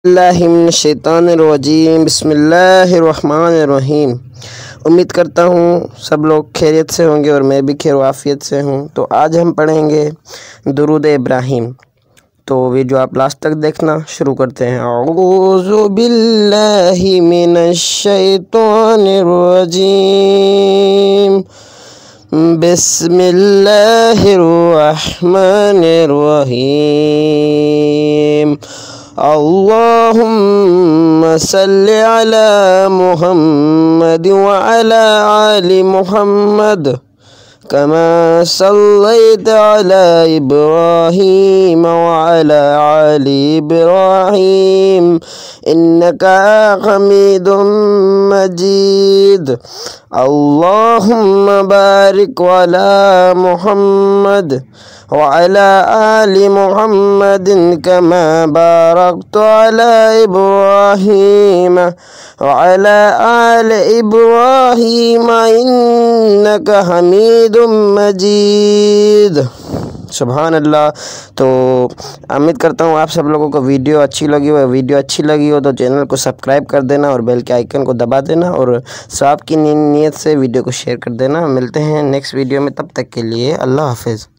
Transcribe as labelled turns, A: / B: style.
A: बिस्मिल्लाहिर्रहमानिर्रहीम बिस्मिल्लाहिर्रहमानिर्रहीम। उम्मीद करता हूँ सब लोग खैरियत से होंगे और मैं भी खैर वाफियत से हूँ। तो आज हम पढ़ेंगे दुरूद इब्राहिम। तो वीडियो आप लास्ट तक देखना। शुरू करते हैं। औज़ु बिल्लाहि मिनश शैतानिर्रजीम बिस्मिल्लाहिर्रहमानिर्रहीम। अल्लाहुम्मा सल्लि अला मुहम्मद व अला आलि मुहम्मद कमा सल्लैत अला इब्राहीम व अला आलि इब्राहीम इन्नका हमीदुम मजीद। अल्लाहुम्मा बारिक अला मुहम्मद व अला आलि मुहम्मदिन कमा बारकत अला इब्राहीम व अला आलि इब्राहीम इन्नका हमीदुम मजीद। सुभान अल्लाह। तो उम्मीद करता हूँ आप सब लोगों को वीडियो अच्छी लगी हो तो चैनल को सब्सक्राइब कर देना और बेल के आइकन को दबा देना और सवाब की नीयत से वीडियो को शेयर कर देना। मिलते हैं नेक्स्ट वीडियो में, तब तक के लिए अल्लाह हाफिज़।